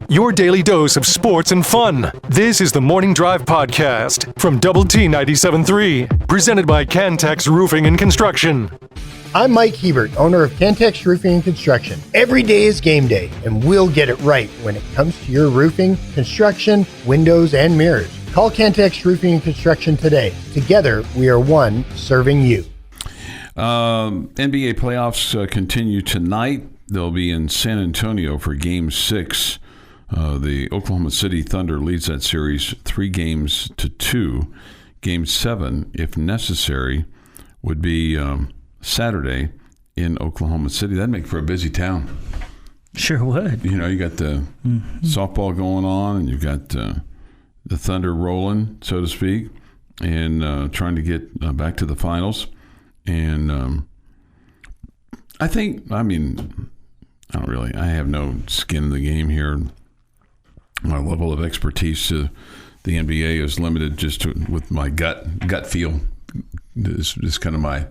Your daily dose of sports and fun. This is the Morning Drive Podcast from Double T 97.3, presented by Cantex Roofing and Construction. I'm Mike Hebert, owner of Cantex Roofing and Construction. Every day is game day, and we'll get it right when it comes to your roofing, construction, windows, and mirrors. Call Cantex Roofing and Construction today. Together, we are one serving you. NBA playoffs continue tonight. They'll be in San Antonio for Game 6. The Oklahoma City Thunder leads that series 3-2. Game 7, if necessary, would be Saturday in Oklahoma City. That'd make for a busy town. Sure would. You know, you got the softball going on, and you've got the Thunder rolling, so to speak, and trying to get back to the finals. And I have no skin in the game here. My level of expertise to the NBA is limited just with my gut feel. This is kind of my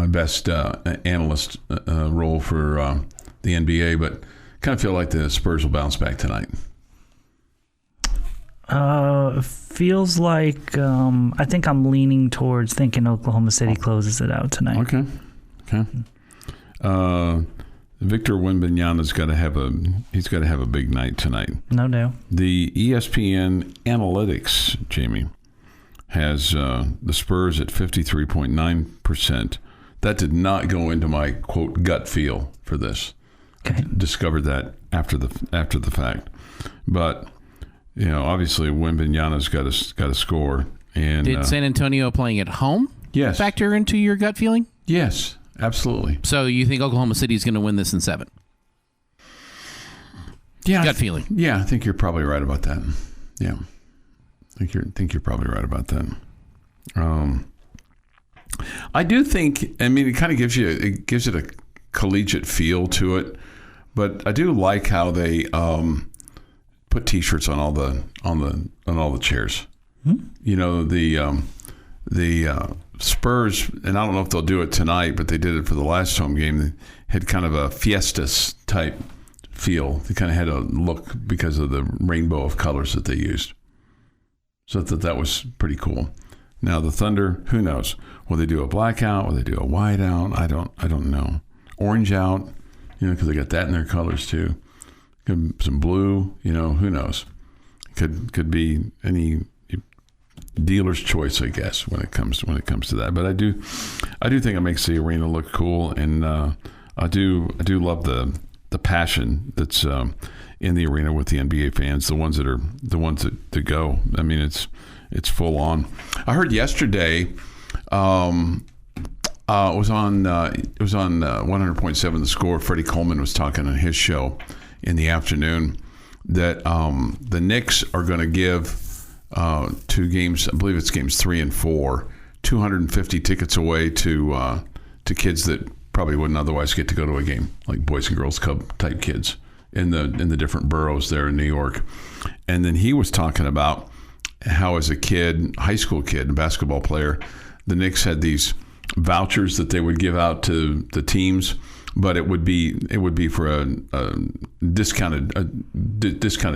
best analyst role for the NBA, but kind of feel like the Spurs will bounce back tonight. Feels like I think I'm leaning towards thinking Oklahoma City closes it out tonight. Okay. Victor Wembanyama's got to have a big night tonight. No doubt. The ESPN analytics, Jamie, has the Spurs at 53.9%. That did not go into my quote gut feel for this. Okay. Discovered that after the fact, but you know, obviously Wembanyama's got to score. And did San Antonio playing at home factor into your gut feeling? Yes. Absolutely. So you think Oklahoma City is going to win this in 7? Yeah. Gut feeling. Yeah, I think you're probably right about that. Yeah. I think you're probably right about that. I do think, I mean, it kind of gives it a collegiate feel to it, but I do like how they put T-shirts on all the chairs. You know, the Spurs, and I don't know if they'll do it tonight, but they did it for the last home game. They had kind of a fiestas type feel. They kind of had a look because of the rainbow of colors that they used. So I thought that was pretty cool. Now the Thunder, who knows? Will they do a blackout? Will they do a white out? I don't know. Orange out, you know, because they got that in their colors too. Some blue, you know, who knows? Could be any dealer's choice, I guess, when it comes to that. But I do think it makes the arena look cool, and I do love the passion that's in the arena with the NBA fans, the ones that go. I mean, it's full on. I heard yesterday it was on 100.7 The Score. Freddie Coleman was talking on his show in the afternoon that the Knicks are going to give 2 games, I believe it's games 3 and 4, 250 tickets away to kids that probably wouldn't otherwise get to go to a game, like Boys and Girls Club type kids in the different boroughs there in New York. And then he was talking about how as a kid, high school kid, a basketball player, the Knicks had these vouchers that they would give out to the teams, but it would be for a discounted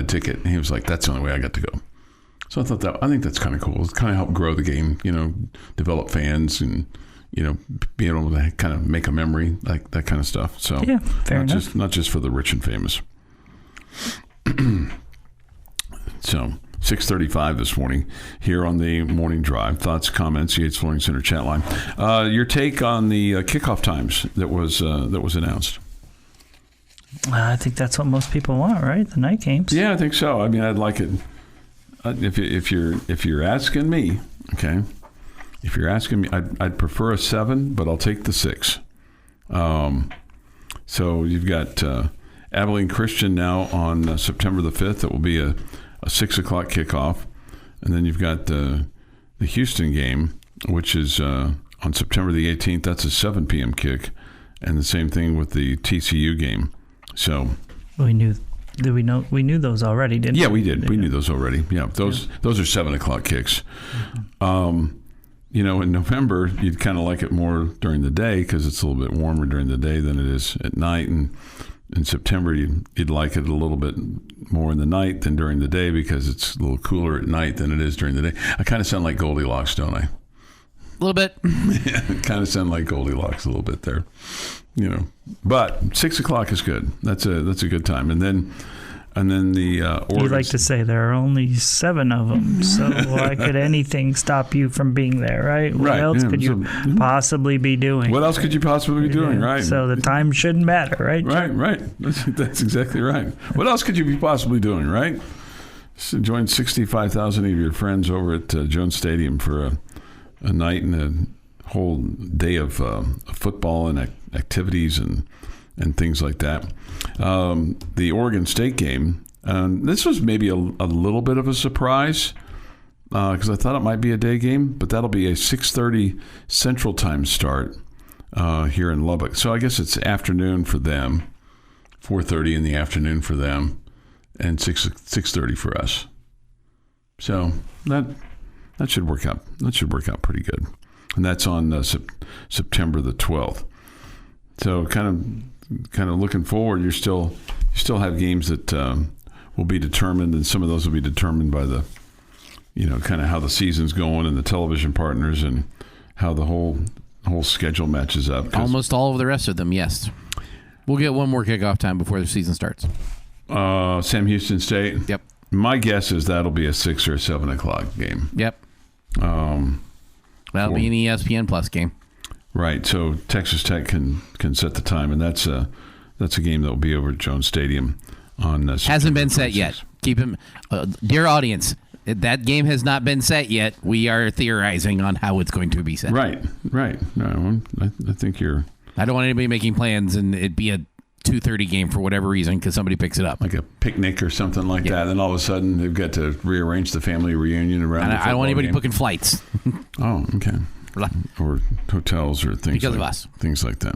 ticket. And he was like, that's the only way I got to go. So I think that's kind of cool. It's kind of helped grow the game, you know, develop fans and, you know, being able to kind of make a memory, like that kind of stuff. So yeah, fair enough. Not just for the rich and famous. So 6:35 this morning here on the Morning Drive. Thoughts, comments, Yates Flooring Center chat line. Your take on the kickoff times that was announced. I think that's what most people want, right? The night games. Yeah, I think so. I mean, I'd like it. If you're asking me, okay. If you're asking me, I'd prefer a 7, but I'll take the 6. So you've got Abilene Christian now on September the 5th. It will be a 6 o'clock kickoff, and then you've got the Houston game, which is on September the 18th. That's a 7 p.m. kick, and the same thing with the TCU game. So we knew those already, didn't we? Yeah, we did. We knew those already. Yeah, those are 7 o'clock kicks. Mm-hmm. You know, in November, you'd kind of like it more during the day because it's a little bit warmer during the day than it is at night. And in September, you'd like it a little bit more in the night than during the day because it's a little cooler at night than it is during the day. I kind of sound like Goldilocks, don't I? A little bit. Yeah, kind of sound like Goldilocks a little bit there, But 6 o'clock is good. That's a good time. And then the You like to say there are only 7 of them, so why could anything stop you from being there, right? What else could you possibly be doing? What else could you possibly be doing, right? So the time shouldn't matter, right? Right. That's exactly right. What else could you be possibly doing, right? So join 65,000 of your friends over at Jones Stadium for a night and a whole day of football and activities and things like that. The Oregon State game, this was maybe a little bit of a surprise because I thought it might be a day game, but that'll be a 6:30 Central Time start here in Lubbock. So I guess it's afternoon for them, 4:30 in the afternoon for them, and 6:30 for us. So that should work out. That should work out pretty good, and that's on September the 12th. So kind of looking forward. You still have games that will be determined, and some of those will be determined by the, kind of how the season's going and the television partners and how the whole schedule matches up. Almost all of the rest of them, yes. We'll get one more kickoff time before the season starts. Sam Houston State. Yep. My guess is that'll be a 6 or 7 o'clock game. Yep. That'll be an ESPN Plus game. Right, so Texas Tech can set the time, and that's a game that will be over at Jones Stadium on. Hasn't been set yet. Keep him, dear audience. That game has not been set yet. We are theorizing on how it's going to be set. Right. No, I think you're. I don't want anybody making plans and it be a 2:30 game for whatever reason because somebody picks it up, like a picnic or something like that. And then all of a sudden they've got to rearrange the family reunion around. I don't want anybody booking flights. Oh, okay. Or hotels or things because of us. Things like that.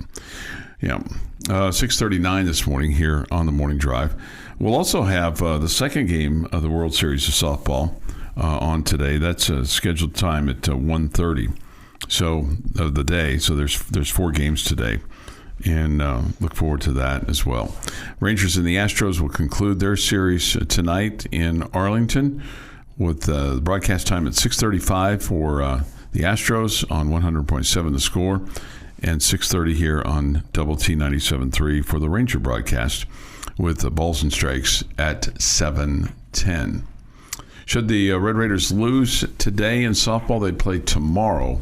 Yeah. 6:39 this morning here on the Morning Drive. We'll also have the second game of the World Series of Softball on today. That's a scheduled time at 1:30 of the day. So there's 4 games today. And look forward to that as well. Rangers and the Astros will conclude their series tonight in Arlington with the broadcast time at 6:35 for the Astros on 100.7 The Score, and 6:30 here on Double T 97.3 for the Ranger broadcast with the balls and strikes at 7:10. Should the Red Raiders lose today in softball, they play tomorrow,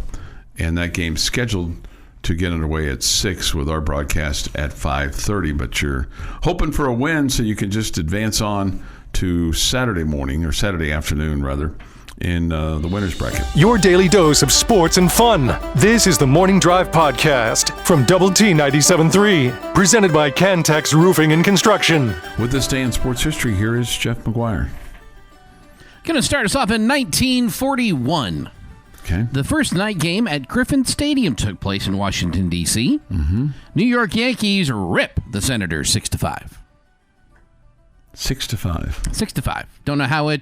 and that game's scheduled to get underway at 6 with our broadcast at 5:30. But you're hoping for a win so you can just advance on to Saturday morning, or Saturday afternoon, rather, in the winner's bracket. Your daily dose of sports and fun. This is the Morning Drive Podcast from Double T 97.3, presented by Cantex Roofing and Construction. With this day in sports history, here is Jeff McGuire. Going to start us off in 1941. Okay. The first night game at Griffin Stadium took place in Washington, D.C. Mm-hmm. New York Yankees rip the Senators 6-5. 6-5. 6-5. Don't know how it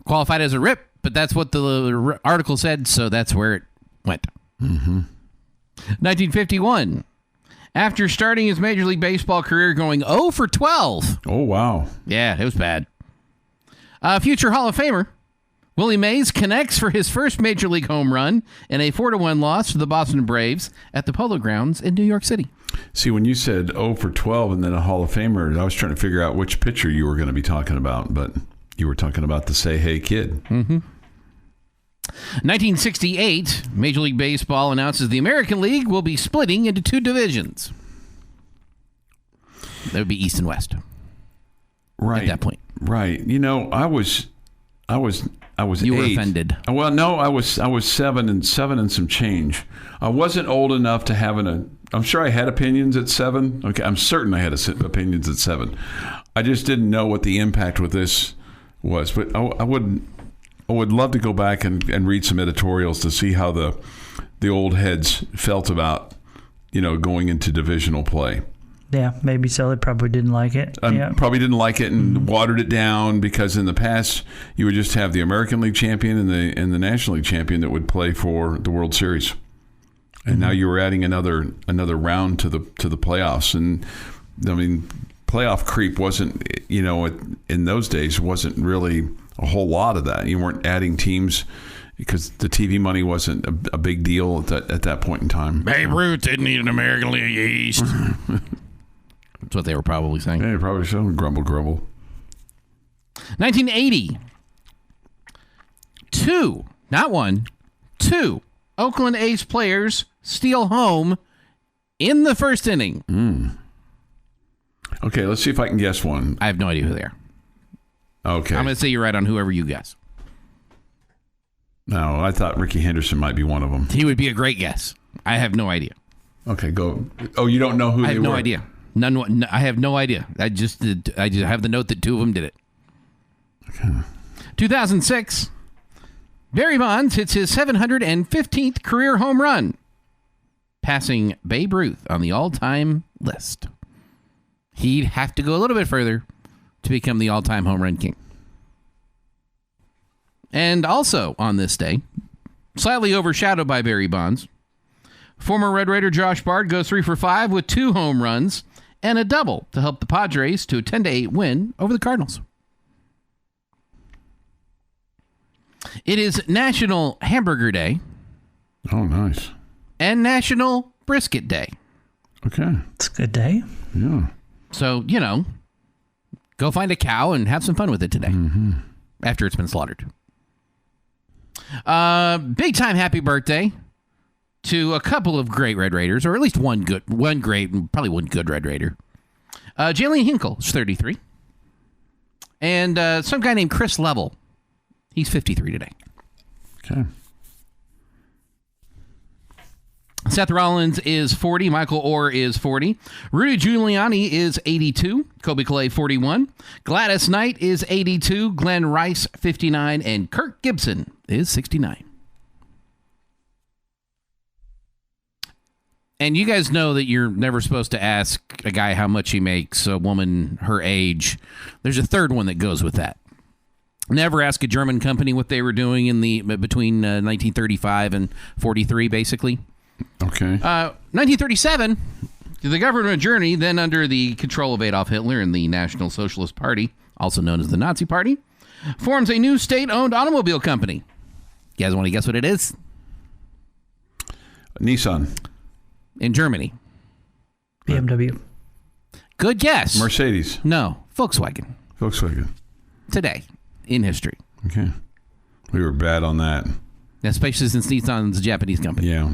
qualified as a rip, but that's what the article said, so that's where it went. Mm-hmm. 1951. After starting his Major League Baseball career going 0 for 12. Oh, wow. Yeah, it was bad. Future Hall of Famer Willie Mays connects for his first Major League home run in a 4-1 loss to the Boston Braves at the Polo Grounds in New York City. See, when you said 0 for 12 and then a Hall of Famer, I was trying to figure out which pitcher you were going to be talking about, but you were talking about the Say Hey Kid. Mm-hmm. 1968, Major League Baseball announces the American League will be splitting into 2 divisions. That would be East and West. Right. At that point. Right. You know, I was You 8. were offended. Well, no, I was 7 and some change. I wasn't old enough to have I'm sure I had opinions at 7. Okay, I'm certain I had opinions at 7. I just didn't know what the impact with this was. But I would love to go back and read some editorials to see how the old heads felt about, going into divisional play. Yeah, maybe so. They probably didn't like it. Probably didn't like it and watered it down, because in the past you would just have the American League champion and the National League champion that would play for the World Series. And now you were adding another round to the playoffs. And I mean, playoff creep wasn't, in those days wasn't really a whole lot of that. You weren't adding teams because the TV money wasn't a big deal at that point in time. Babe Ruth didn't need an American League East. That's what they were probably saying. Yeah, probably so. Grumble, grumble. 1980. 2, not 1, 2 Oakland A's players steal home in the first inning. Okay, let's see if I can guess one. I have no idea who they are. Okay. I'm going to say you're right on whoever you guess. No, I thought Ricky Henderson might be one of them. He would be a great guess. I have no idea. Okay, go. Oh, you don't know who they were? I have no idea. None. I have no idea. I just have the note that 2 of them did it. Okay. 2006. Barry Bonds hits his 715th career home run, passing Babe Ruth on the all-time list. He'd have to go a little bit further to become the all-time home run king. And also on this day, slightly overshadowed by Barry Bonds, former Red Raider Josh Bard goes 3 for 5 with 2 home runs and a double to help the Padres to a 10-8 win over the Cardinals. It is National Hamburger Day. Oh, nice. And National Brisket Day. Okay. It's a good day. Yeah. So, go find a cow and have some fun with it today after it's been slaughtered. Big time happy birthday to a couple of great Red Raiders, or at least one great, and probably one good Red Raider. Jalen Hinkle is 33. And some guy named Chris Level. He's 53 today. Okay. Seth Rollins is 40. Michael Orr is 40. Rudy Giuliani is 82. Kobe Clay, 41. Gladys Knight is 82. Glenn Rice, 59. And Kirk Gibson is 69. And you guys know that you're never supposed to ask a guy how much he makes, a woman her age. There's a third one that goes with that. Never ask a German company what they were doing in the between 1935 and 43, basically. Okay. 1937, the government of Germany, then under the control of Adolf Hitler and the National Socialist Party, also known as the Nazi Party, forms a new state-owned automobile company. You guys want to guess what it is? Nissan. In Germany. BMW. Good guess. Mercedes. No, Volkswagen. Volkswagen. Today, in history. Okay. We were bad on that. Especially since Nissan's a Japanese company. Yeah,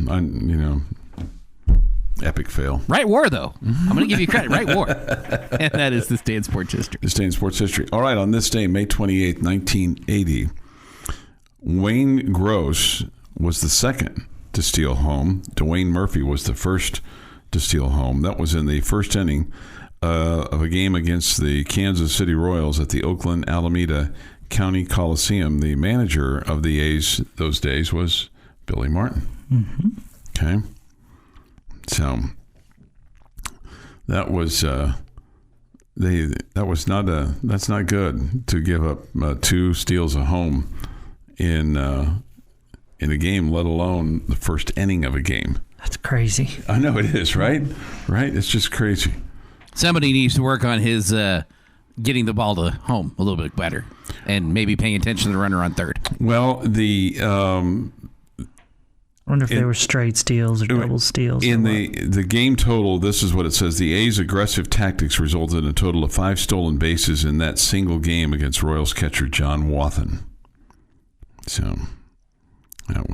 epic fail. Right war, though. I'm going to give you credit. Right war. And that is this day in sports history. This day in sports history. All right, on this day, May 28th, 1980, Wayne Gross was the second to steal home. Dwayne Murphy was the first to steal home. That was in the first inning of a game against the Kansas City Royals at the Oakland Alameda County Coliseum. The manager of the A's those days was Billy Martin. Mm-hmm. Okay. So that was that's not good to give up 2 steals a home in a game, let alone the first inning of a game. That's crazy. I know it is, right? Right? It's just crazy. Somebody needs to work on his getting the ball to home a little bit better, and maybe paying attention to the runner on third. Well, I wonder if they were straight steals or double steals. In the game total, this is what it says. The A's aggressive tactics resulted in a total of 5 stolen bases in that single game against Royals catcher John Wathan. So that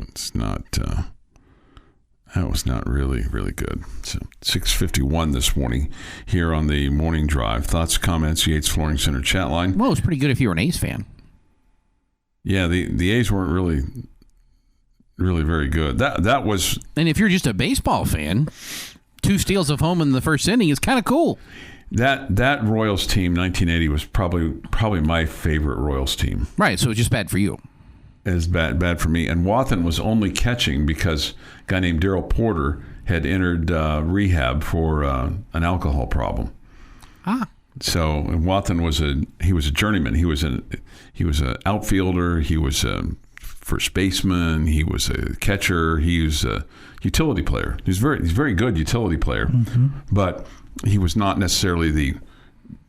was not really, really good. So 6:51 this morning here on the Morning Drive. Thoughts, comments, Yates Flooring Center chat line. Well, it was pretty good if you were an A's fan. Yeah, the A's weren't really very good. That was. And if you're just a baseball fan, 2 steals of home in the first inning is kind of cool. That Royals team, 1980, was probably my favorite Royals team. Right, so it's just bad for you. It's bad for me. And Wathan was only catching because a guy named Darryl Porter had entered rehab for an alcohol problem. So Wathan was a journeyman. He was an outfielder. He was a first baseman. He was a catcher. He was a utility player. He's very good utility player, but he was not necessarily the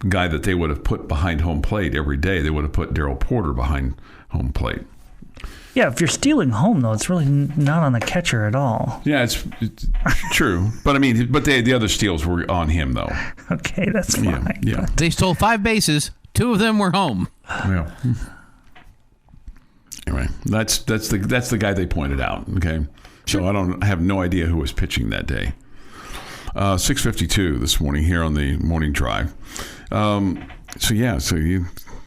guy that they would have put behind home plate every day. They would have put Darryl Porter behind home plate. Yeah, if you're stealing home, though, it's really not on the catcher at all. Yeah, it's true. But, I mean, the other steals were on him, though. Okay, that's fine. Yeah. They stole 5 bases. 2 of them were home. Yeah. Anyway, that's the guy they pointed out, okay? So I have no idea who was pitching that day. 6:52 this morning here on the morning drive. So you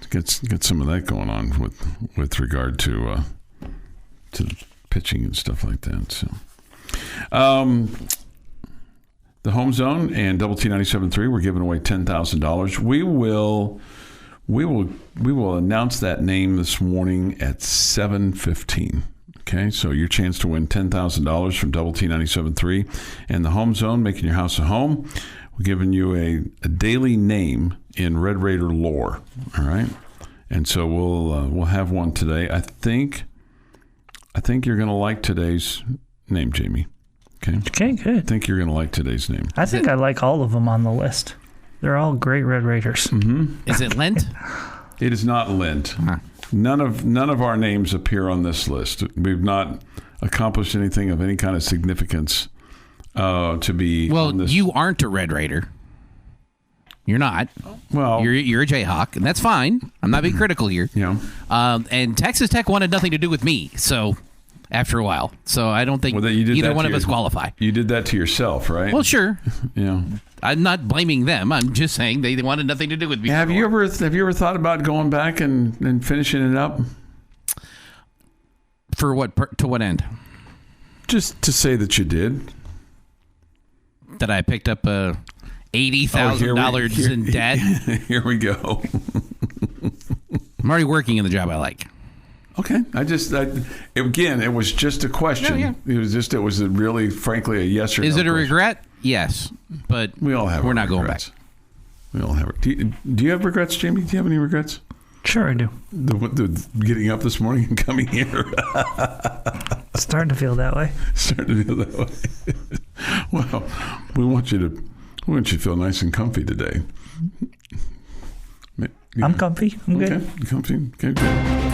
get some of that going on with regard to pitching and stuff like that. So, the Home Zone and Double T 97.3, we're giving away $10,000. We will announce that name this morning at 7:15. Okay, so your chance to win $10,000 from Double T 97.3 and the Home Zone, making your house a home. We're giving you a daily name in Red Raider lore. All right, and so we'll have one today. I think you're going to like today's name, Jamie. Okay, good. I think you're going to like today's name. I think I like all of them on the list. They're all great Red Raiders. Mm-hmm. Is it Lent? It is not Lent. Huh. None of our names appear on this list. We've not accomplished anything of any kind of significance to be. Well, on this. you aren't a Red Raider. You're not. Well, you're a Jayhawk, and that's fine. I'm not being critical here. Yeah. And Texas Tech wanted nothing to do with me. So after a while, so I don't think either one of us qualify. You did that to yourself, right? Well, sure. Yeah. I'm not blaming them. I'm just saying they wanted nothing to do with me. Have you ever thought about going back and finishing it up? For what? To what end? Just to say that you did. That I picked up $80,000 in debt. Here we go. I'm already working in the job I like. Okay. Again, it was just a question. Yeah. It was really, frankly, a yes or no. Is it a question. regret? Yes, but we all have. We're not regrets. going back. We all have. Do you have regrets, Jamie? Do you have any regrets? Sure, I do. The getting up this morning and coming here. Starting to feel that way. Well, we want you to feel nice and comfy today. I'm comfy. I'm good. Okay, comfy. Okay, good.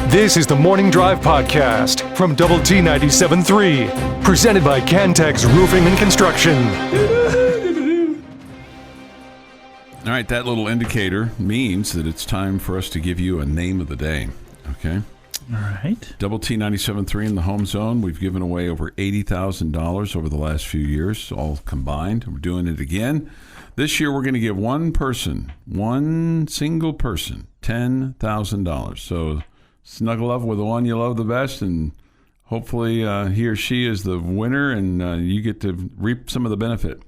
This is the Morning Drive Podcast from Double T 97.3, presented by Cantex Roofing and Construction. All right, that little indicator means that it's time for us to give you a name of the day. Okay? All right. Double T 97.3 in the Home Zone. We've given away over $80,000 over the last few years, all combined. We're doing it again. This year, we're going to give one single person, $10,000. So snuggle up with the one you love the best, and hopefully he or she is the winner, and you get to reap some of the benefit.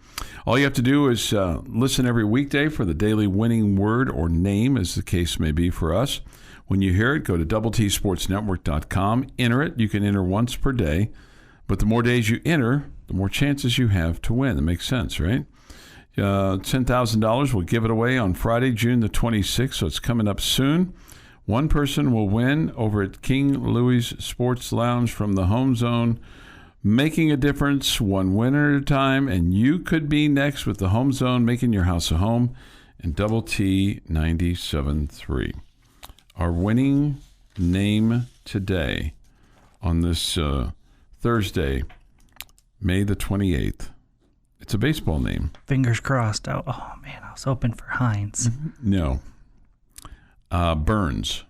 All you have to do is listen every weekday for the daily winning word or name, as the case may be for us. When you hear it, go to doubleTSportsNetwork.com. Enter it. You can enter once per day, but the more days you enter, the more chances you have to win. That makes sense, right? $10,000. We'll give it away on Friday, June the 26th, so it's coming up soon. One person will win over at King Louis Sports Lounge from the Home Zone, making a difference one winner at a time, and you could be next with the Home Zone, making your house a home, and Double T 97.3. Our winning name today on this Thursday, May the 28th. It's a baseball name. Fingers crossed. Oh man, I was hoping for Heinz. No. Burns.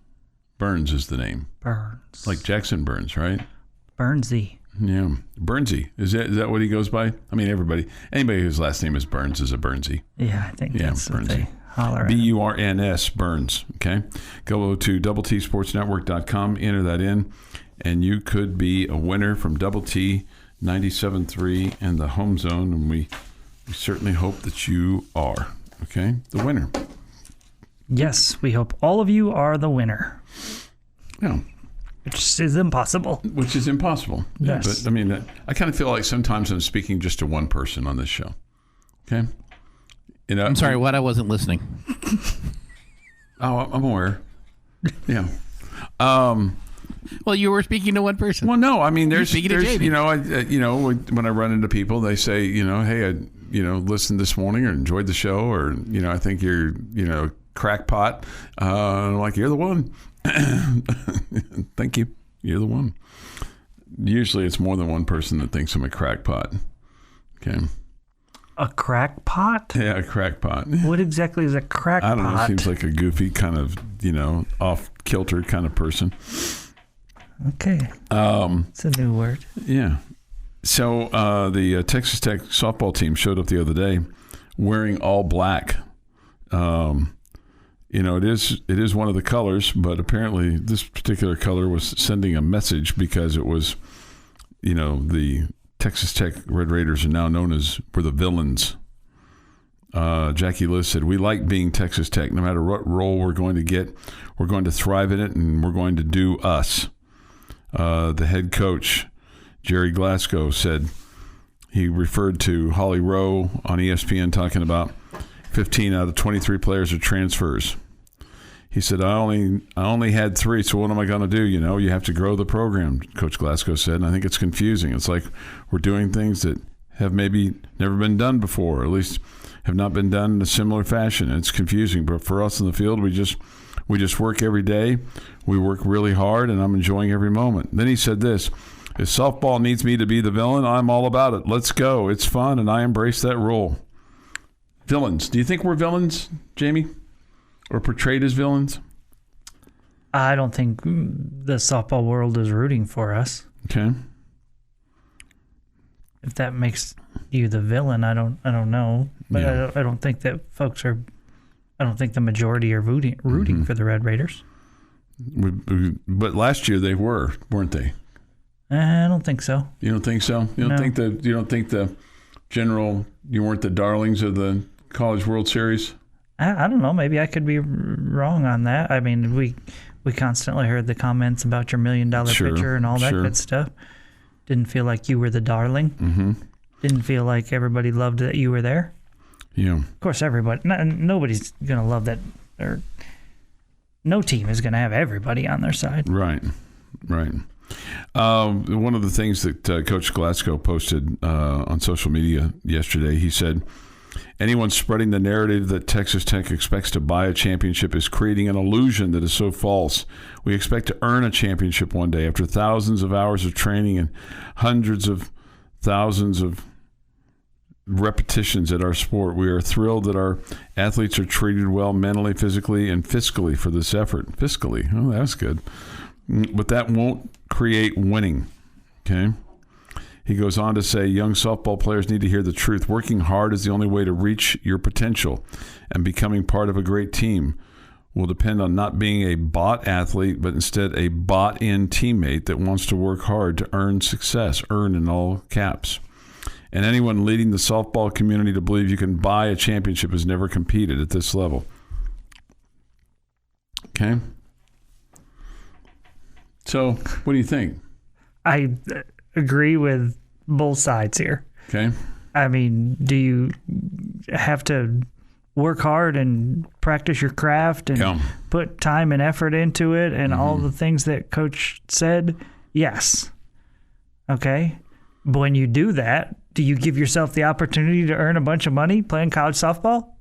Burns is the name. Burns. Like Jackson Burns, right? Burnsy. Yeah. Burnsy. Is that what he goes by? I mean, anybody whose last name is Burns is a Burnsy. Yeah, I think that's what Burnsy. they holler at. BURNS, Burns. Okay. Go to doubleTSportsNetwork.com, enter that in, and you could be a winner from Double T 97.3 and the Home Zone, and we certainly hope that you are, okay, the winner. Yes, we hope all of you are the winner. Yeah. Which is impossible. Yes. Yeah, but I mean, I kind of feel like sometimes I'm speaking just to one person on this show. Okay? You know, I'm sorry, what? I wasn't listening. Oh, I'm aware. Yeah. Well, you were speaking to one person. Well, no, I mean, there's when I run into people, they say, hey, I listened this morning or enjoyed the show, or I think you're crackpot. I'm like, you're the one. Thank you. You're the one. Usually, it's more than one person that thinks I'm a crackpot. Okay. A crackpot? Yeah, a crackpot. What exactly is a crackpot? I don't know. It seems like a goofy kind of, off-kilter kind of person. Okay. It's a new word. Yeah. So the Texas Tech softball team showed up the other day wearing all black. It is one of the colors, but apparently this particular color was sending a message because it was, the Texas Tech Red Raiders are now known as we're the villains. Jackie Liz said, we like being Texas Tech. No matter what role we're going to get, we're going to thrive in it, and we're going to do us. The head coach, Jerry Glasgow, said he referred to Holly Rowe on ESPN talking about 15 out of 23 players are transfers. He said, I only had 3, so what am I going to do? You have to grow the program, Coach Glasgow said, and I think it's confusing. It's like we're doing things that have maybe never been done before, or at least have not been done in a similar fashion. It's confusing, but for us in the field, we just work every day. We work really hard, and I'm enjoying every moment. Then he said this, if softball needs me to be the villain, I'm all about it. Let's go. It's fun, and I embrace that role. Villains. Do you think we're villains, Jamie? Or portrayed as villains? I don't think the softball world is rooting for us. Okay. If that makes you the villain, I don't know. But yeah. I don't think that folks are. I don't think the majority are rooting for the Red Raiders. But last year they weren't they? I don't think so. You don't think so? You don't think the general? You weren't the darlings of the College World Series? I don't know. Maybe I could be wrong on that. I mean, we constantly heard the comments about your $1 million pitcher and all that good stuff. Didn't feel like you were the darling. Mm-hmm. Didn't feel like everybody loved that you were there. Yeah. Of course, nobody's going to love that, or no team is going to have everybody on their side. Right. One of the things that Coach Glasgow posted on social media yesterday, he said, anyone spreading the narrative that Texas Tech expects to buy a championship is creating an illusion that is so false. We expect to earn a championship one day after thousands of hours of training and hundreds of thousands of repetitions at our sport. We are thrilled that our athletes are treated well mentally, physically, and fiscally for this effort. Fiscally, oh, that's good. But that won't create winning, okay? He goes on to say, young softball players need to hear the truth. Working hard is the only way to reach your potential, and becoming part of a great team will depend on not being a bought athlete, but instead a bought-in teammate that wants to work hard to earn success, earn in all caps. And anyone leading the softball community to believe you can buy a championship has never competed at this level. Okay? So, what do you think? I agree with both sides here. Okay. I mean, do you have to work hard and practice your craft and put time and effort into it and all the things that Coach said? Yes. Okay. But when you do that, do you give yourself the opportunity to earn a bunch of money playing college softball?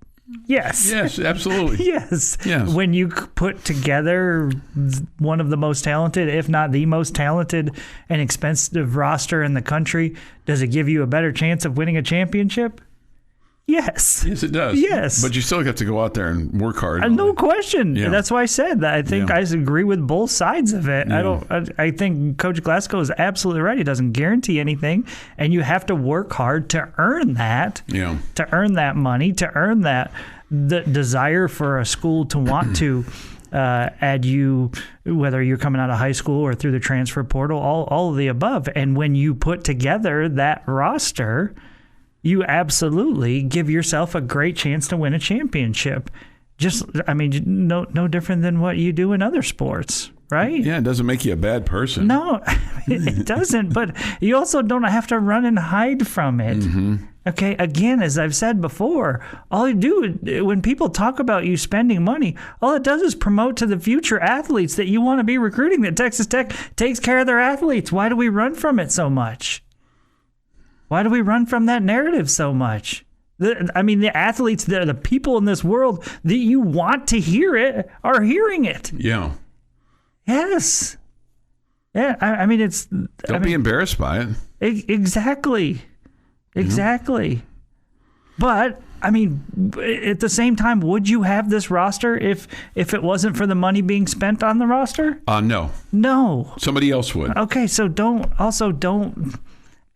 Yes. Yes, absolutely. Yes. When you put together one of the most talented, if not the most talented and expensive roster in the country, does it give you a better chance of winning a championship? Yes. Yes, it does. Yes. But you still have to go out there and work hard. No question. Yeah. That's why I said that. I think I agree with both sides of it. Yeah. I think Coach Glasgow is absolutely right. He doesn't guarantee anything, and you have to work hard to earn that. Yeah. To earn that money, to earn that the desire for a school to want to add you, whether you're coming out of high school or through the transfer portal, all of the above. And when you put together that roster, you absolutely give yourself a great chance to win a championship. No different than what you do in other sports, right? Yeah, it doesn't make you a bad person. No, it doesn't. But you also don't have to run and hide from it. Mm-hmm. Okay, again, as I've said before, all you do when people talk about you spending money, all it does is promote to the future athletes that you want to be recruiting, that Texas Tech takes care of their athletes. Why do we run from it so much? Why do we run from that narrative so much? The athletes, the people in this world that you want to hear it are hearing it. Yeah. Yes. Yeah, I mean, it's... Don't be embarrassed by it. Exactly. Exactly. But, I mean, at the same time, would you have this roster if it wasn't for the money being spent on the roster? No. No. Somebody else would. Okay, so don't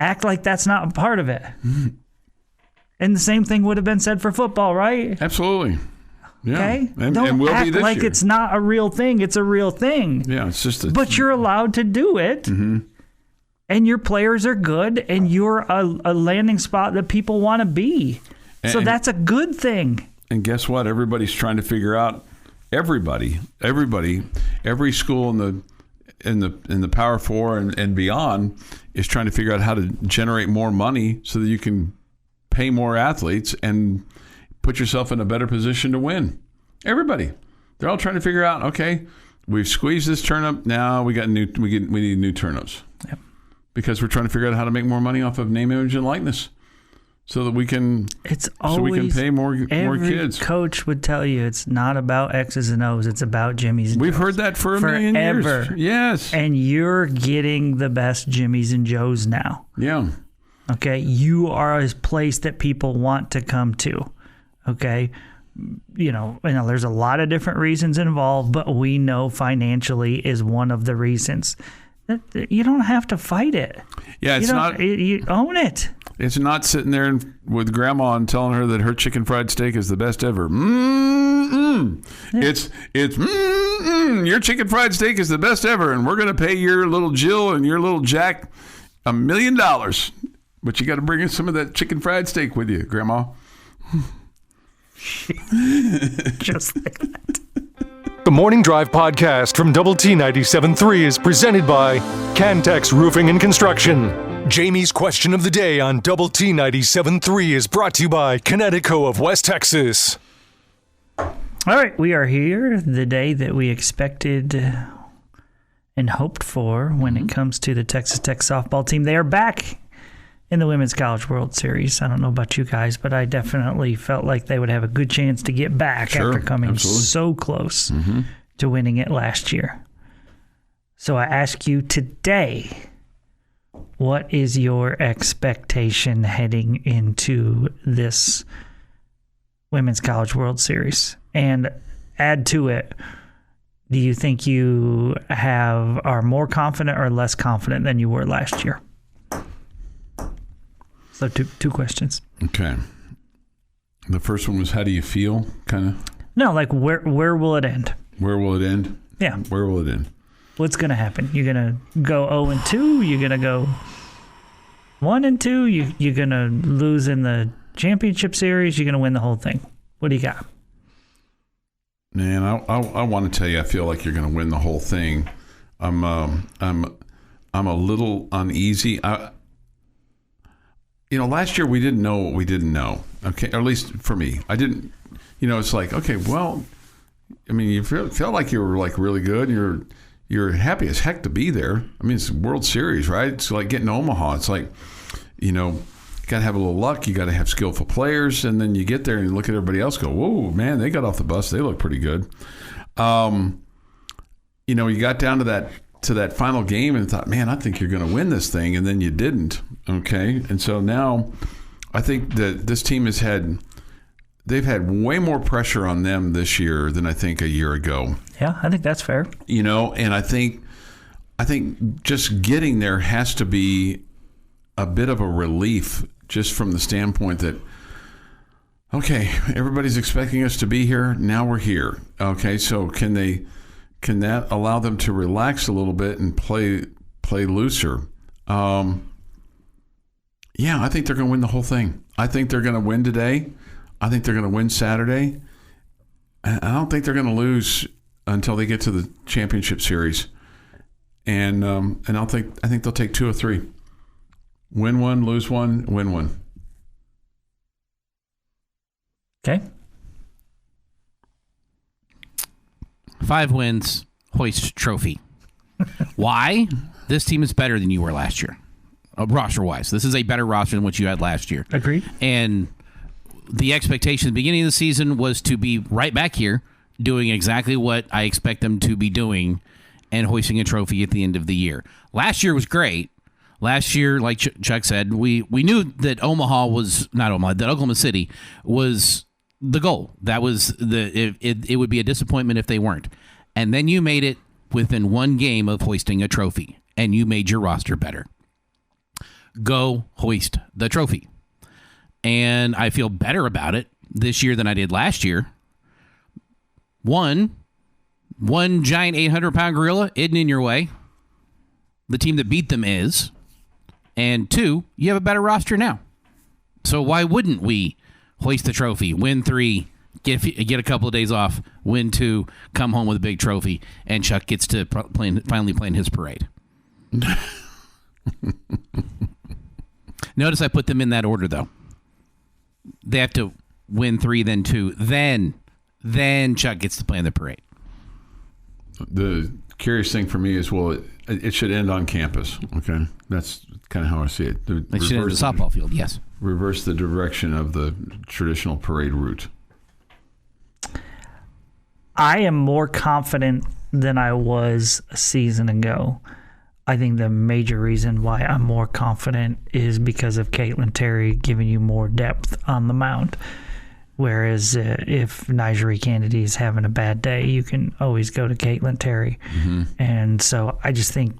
act like that's not a part of it. And the same thing would have been said for football, right? Absolutely. Yeah. Okay? And will act be this like year. it's not a real thing. It's a real thing. Yeah, it's just But you're allowed to do it. Mm-hmm. And your players are good, and you're a landing spot that people want to be. So that's a good thing. And guess what? Everybody's trying to figure out. Every school in the Power Four and beyond is trying to figure out how to generate more money so that you can pay more athletes and put yourself in a better position to win. Everybody, they're all trying to figure out. Okay, we've squeezed this turnip. Now we need new turnips. Yep. Because we're trying to figure out how to make more money off of name, image, and likeness, so that we can pay more kids. Every coach would tell you it's not about X's and O's. It's about Jimmy's and We've Joe's. heard that for a million years. Yes. And you're getting the best Jimmy's and Joe's now. Yeah. Okay? You are a place that people want to come to. Okay? You know, there's a lot of different reasons involved, but we know financially is one of the reasons. You don't have to fight it. Yeah, it's not. You own it. It's not sitting there with grandma and telling her that her chicken fried steak is the best ever. Mm-mm. Yeah. It's your chicken fried steak is the best ever, and we're going to pay your little Jill and your little Jack $1 million. But you got to bring in some of that chicken fried steak with you, Grandma. Just like that. The Morning Drive podcast from Double T 97.3 is presented by Cantex Roofing and Construction. Jamie's question of the day on Double T 97.3 is brought to you by Connecticut of West Texas. All right, we are here the day that we expected and hoped for when it comes to the Texas Tech softball team. They are back in the Women's College World Series. I don't know about you guys, but I definitely felt like they would have a good chance to get back after coming so close to winning it last year. So I ask you today, what is your expectation heading into this Women's College World Series? And add to it, do you think you are more confident or less confident than you were last year? So two questions. Okay. The first one was, how do you feel? Kind of. No, like where will it end? Where will it end? Yeah. Where will it end? What's going to happen? You're going to go 0-2. You're going to go 1-2. You're going to lose in the championship series. You're going to win the whole thing. What do you got? Man, I want to tell you, I feel like you're going to win the whole thing. I'm a little uneasy. Last year we didn't know what we didn't know. Okay, or at least for me, I didn't. It's like, okay, well, I mean, you felt like you were like really good. You're happy as heck to be there. I mean, it's World Series, right? It's like getting to Omaha. It's like, you got to have a little luck. You got to have skillful players, and then you get there and you look at everybody else. Go, whoa, man, they got off the bus. They look pretty good. You got down to that final game and thought, man, I think you're going to win this thing, and then you didn't. Okay, and so now I think that this team they've had way more pressure on them this year than I think a year ago. Yeah, I think that's fair. And I think just getting there has to be a bit of a relief, just from the standpoint that, okay, everybody's expecting us to be here. Now we're here. Okay, so can that allow them to relax a little bit and play looser? Yeah, I think they're going to win the whole thing. I think they're going to win today. I think they're going to win Saturday. I don't think they're going to lose until they get to the championship series. And I think they'll take 2 or 3. Win one, lose one, win one. Okay. 5 wins, hoist trophy. Why? This team is better than you were last year, roster-wise. This is a better roster than what you had last year. Agreed. And the expectation at the beginning of the season was to be right back here, doing exactly what I expect them to be doing and hoisting a trophy at the end of the year. Last year was great. Last year, like Chuck said, we knew that that Oklahoma City was the goal. That was it would be a disappointment if they weren't. And then you made it within one game of hoisting a trophy, and you made your roster better. Go hoist the trophy. And I feel better about it this year than I did last year. One giant 800-pound gorilla isn't in your way. The team that beat them is. And 2, you have a better roster now. So why wouldn't we hoist the trophy, win 3, get a couple of days off, win 2, come home with a big trophy, and Chuck gets to finally play in his parade? Notice I put them in that order, though. They have to win 3, then 2, then Chuck gets to play in the parade. The curious thing for me is, well, it should end on campus. Okay, that's kind of how I see it. It should end at the softball field. Yes. Reverse the direction of the traditional parade route. I am more confident than I was a season ago. I think the major reason why I'm more confident is because of Caitlin Terry giving you more depth on the mound. Whereas if Nigeri Kennedy is having a bad day, you can always go to Caitlin Terry. Mm-hmm. And so I just think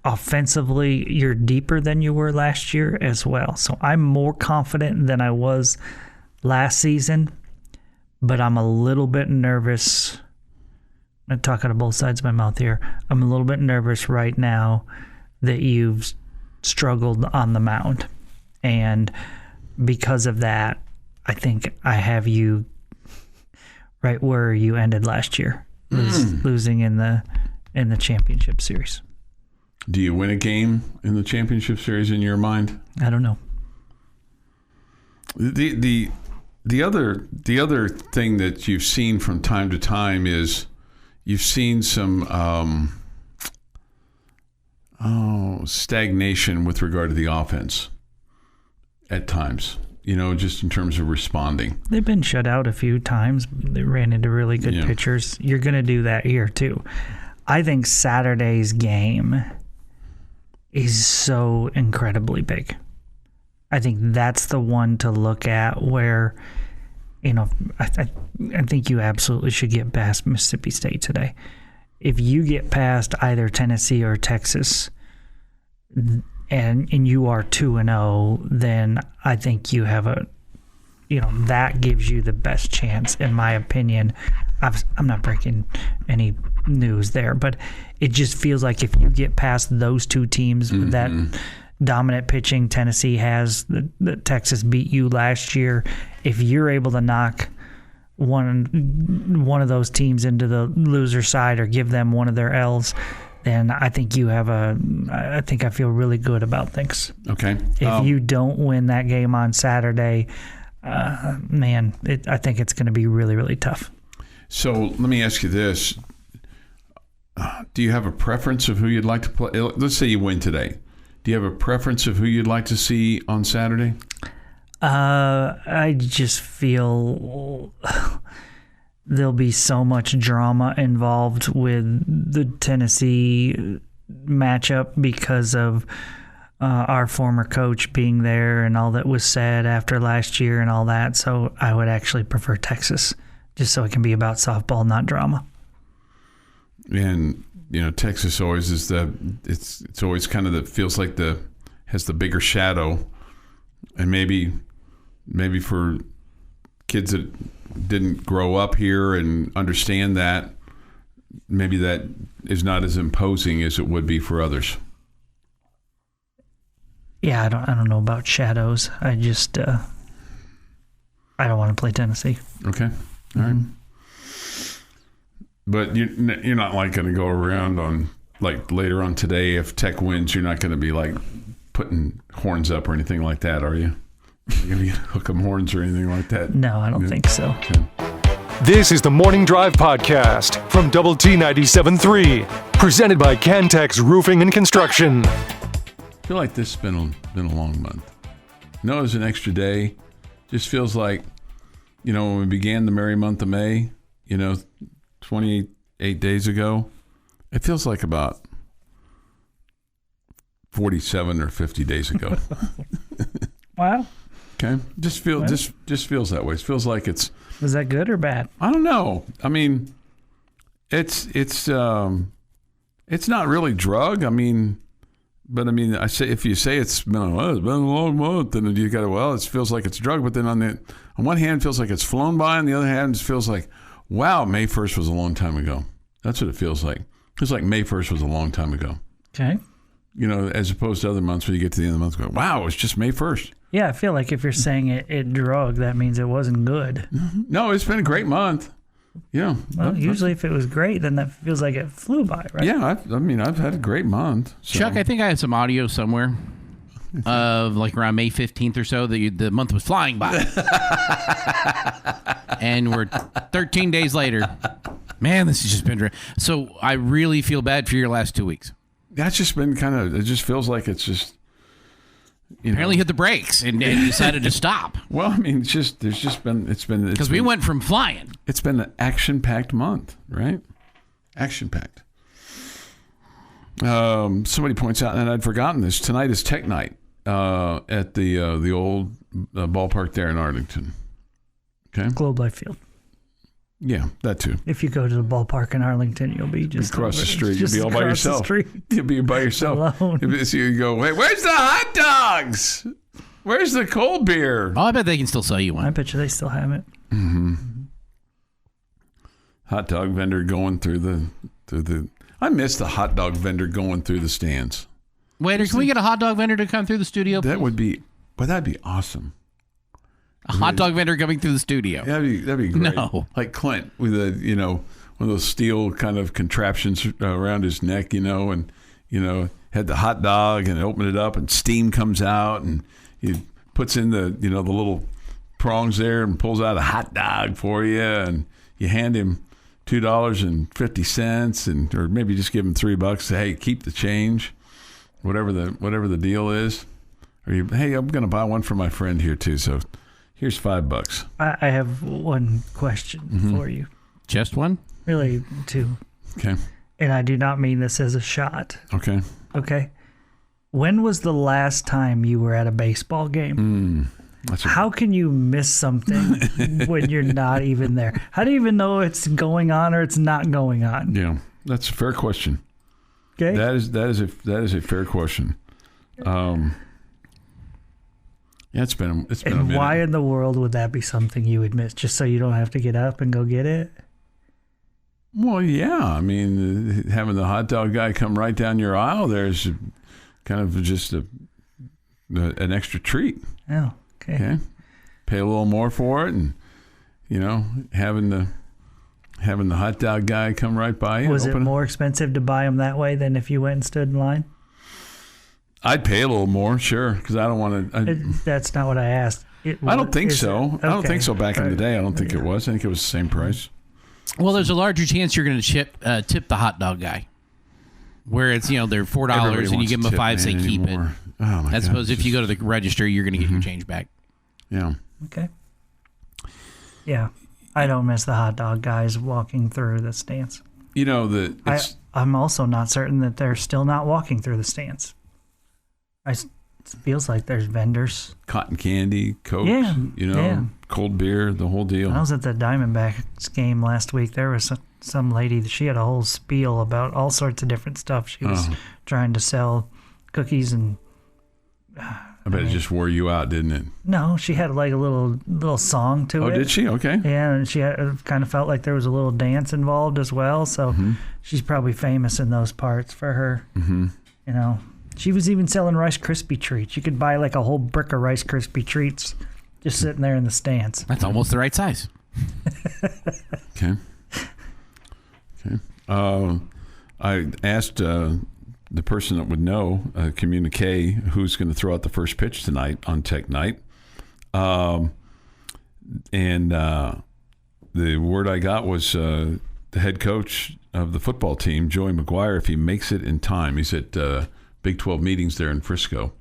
offensively you're deeper than you were last year as well. So I'm more confident than I was last season, but I'm a little bit nervous. I'm talking to both sides of my mouth here. I'm a little bit nervous right now that you've struggled on the mound. And because of that, I think I have you right where you ended last year, losing in the championship series. Do you win a game in the championship series in your mind? I don't know. The other thing that you've seen from time to time is you've seen some stagnation with regard to the offense at times. You know, just in terms of responding. They've been shut out a few times. They ran into really good pitchers. You're going to do that here, too. I think Saturday's game is so incredibly big. I think that's the one to look at where, you know, I think you absolutely should get past Mississippi State today. If you get past either Tennessee or Texas, and you are 2-0, then I think you have that gives you the best chance, in my opinion. I'm not breaking any news there, but it just feels like if you get past those two teams with that dominant pitching Tennessee has, that Texas beat you last year, if you're able to knock one of those teams into the loser side or give them one of their L's, then I think I feel really good about things. Okay. If you don't win that game on Saturday, I think it's going to be really, really tough. So let me ask you this. Do you have a preference of who you'd like to play? Let's say you win today. Do you have a preference of who you'd like to see on Saturday? I just feel there'll be so much drama involved with the Tennessee matchup because of our former coach being there and all that was said after last year and all that. So I would actually prefer Texas, just so it can be about softball, not drama. And Texas always is it's always kind of feels like has the bigger shadow, and maybe for kids that didn't grow up here and understand that, maybe that is not as imposing as it would be for others. Yeah, I don't know about shadows. I just I don't want to play Tennessee. Okay, all right. But you're not like going to go around on like later on today if Tech wins. You're not going to be like putting horns up or anything like that, are you? You're going to hook 'em horns or anything like that? No, I don't think so. Okay. This is the Morning Drive Podcast from Double T 97.3, presented by Cantex Roofing and Construction. I feel like this has been a long month. No, it was an extra day. Just feels like, when we began the merry month of May, 28 days ago, it feels like about 47 or 50 days ago. Wow. Okay, just feels that way. It feels like it's. Was that good or bad? I don't know. I mean, it's not really drug. I say if you say it's been a long month, then you got to it feels like it's drug. But then on one hand, it feels like it's flown by. On the other hand, it feels like, wow, May 1st was a long time ago. That's what it feels like. It's like May 1st was a long time ago. Okay. As opposed to other months when you get to the end of the month, go, wow, it's just May 1st. Yeah, I feel like if you're saying it drug, that means it wasn't good. No, it's been a great month. Yeah. Well, usually if it was great, then that feels like it flew by, right? Yeah, I've had a great month. So. Chuck, I think I have some audio somewhere of like around May 15th or so. The month was flying by. And we're 13 days later. Man, this has just been... So I really feel bad for your last 2 weeks. That's just been it just feels like it's just... Apparently hit the brakes and decided to stop. Well, it's been because we went from flying. It's been an action-packed month, right? Action-packed. Somebody points out, and I'd forgotten this. Tonight is Tech Night at the old ballpark there in Arlington. Okay, Globe Life Field. Yeah, that too. If you go to the ballpark in Arlington, you'll be just across the street. You'll Just be all by yourself. You'll be by yourself. Alone. So you go, hey, where's the hot dogs? Where's the cold beer? Oh, I bet they can still sell you one. I bet you they still have it. Mm-hmm. Hot dog vendor going through the. I miss the hot dog vendor going through the stands. Waiter, can we get a hot dog vendor to come through the studio? That would be, that'd be awesome. A hot dog vendor coming through the studio. That'd be great. No. Like Clint with one of those steel kind of contraptions around his neck, and had the hot dog and opened it up and steam comes out and he puts in the the little prongs there and pulls out a hot dog for you and you hand him $2.50 and or maybe just give him $3. Say, hey, keep the change, whatever the deal is. Or hey, I'm going to buy one for my friend here too. So. Here's $5. I have one question for you. Just one? Really, two. Okay. And I do not mean this as a shot. Okay. Okay. When was the last time you were at a baseball game? How can you miss something when you're not even there? How do you even know it's going on or it's not going on? Yeah, that's a fair question. Okay. That is a fair question. Yeah, it's been a minute. And why in the world would that be something you would miss? Just so you don't have to get up and go get it? Well, yeah. Having the hot dog guy come right down your aisle, there's kind of just an extra treat. Oh, okay. Pay a little more for it, and having the hot dog guy come right by you. Was it more expensive to buy them that way than if you went and stood in line? I'd pay a little more, sure, because I don't want to. That's not what I asked. I don't think so. Okay. I don't think so. Back in the day, I don't think it was. I think it was the same price. Well, there's a larger chance you're going to tip the hot dog guy. Where it's they're $4 and you give them a $5, say keep it. Oh my I suppose if you go to the register, you're going to get your change back. Yeah. Okay. Yeah, I don't miss the hot dog guys walking through the stands. I'm also not certain that they're still not walking through the stands. It feels like there's vendors. Cotton candy, Coke, cold beer, the whole deal. I was at the Diamondbacks game last week. There was some lady, she had a whole spiel about all sorts of different stuff. She was trying to sell cookies and... I bet it just wore you out, didn't it? No, she had like a little song to it. Oh, did she? Okay. Yeah, and she kind of felt like there was a little dance involved as well. So she's probably famous in those parts for her. Mm-hmm. She was even selling Rice Krispie treats. You could buy like a whole brick of Rice Krispie treats just sitting there in the stands. That's almost the right size. Okay. I asked the person that would know, Communique, who's going to throw out the first pitch tonight on Tech Night. And the word I got was the head coach of the football team, Joey McGuire, if he makes it in time. He's at Big 12 meetings there in Frisco.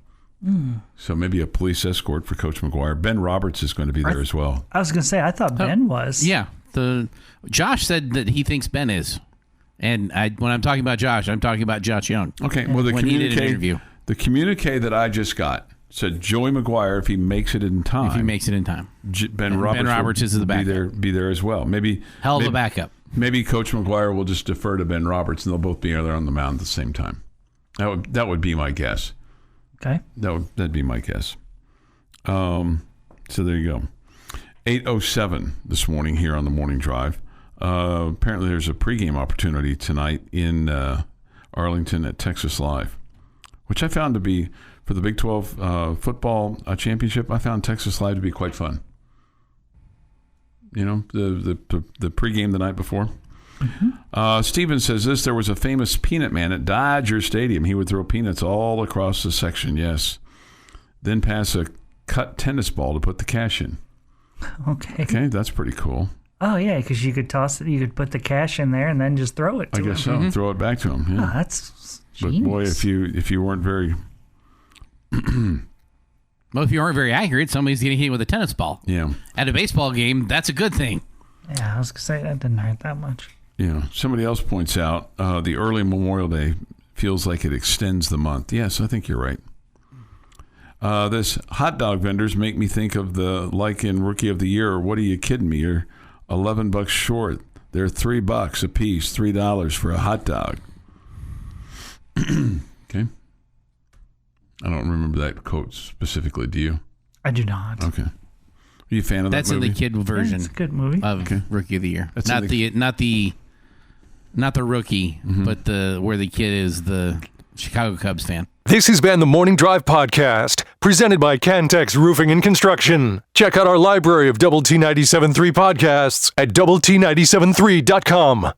So maybe a police escort for Coach McGuire. Ben Roberts is going to be there as well. I was going to say, I thought Ben was. Yeah. Josh said that he thinks Ben is. And when I'm talking about Josh, I'm talking about Josh Young. Okay, well, when he did an interview. The communique that I just got said Joey McGuire, if he makes it in time. If he makes it in time. Ben Roberts is the backup. Be there as well. Hell of a backup. Maybe Coach McGuire will just defer to Ben Roberts, and they'll both be there on the mound at the same time. That would be my guess. Okay. That'd be my guess. So there you go. 8:07 this morning here on the Morning Drive. Apparently there's a pregame opportunity tonight in Arlington at Texas Live, which I found to be, for the Big 12 football championship, I found Texas Live to be quite fun. You know, the pregame the night before. Mm-hmm. Steven says this: there was a famous peanut man at Dodger Stadium. He would throw peanuts all across the section, yes. Then pass a cut tennis ball to put the cash in. Okay, that's pretty cool. Oh, yeah, because you could toss it, you could put the cash in there and then just throw it to him. I guess so. Mm-hmm. Throw it back to him. Yeah. Oh, that's genius. But boy, if you weren't very well, if you aren't very accurate, somebody's getting hit with a tennis ball. Yeah. At a baseball game, that's a good thing. Yeah, I was going to say that didn't hurt that much. Yeah. Somebody else points out the early Memorial Day feels like it extends the month. Yes, I think you're right. This hot dog vendors make me think of the like in Rookie of the Year. Or what are you kidding me? You're $11 short. They're $3 a piece, $3 for a hot dog. Okay. I don't remember that quote specifically. Do you? I do not. Okay. Are you a fan of that movie? That's in the kid version. It's a good movie. Of Rookie of the Year. That's not the rookie, but where the kid is the Chicago Cubs fan. This has been the Morning Drive Podcast, presented by Cantex Roofing and Construction. Check out our library of Double T 97.3 podcasts at doublet97.3.com.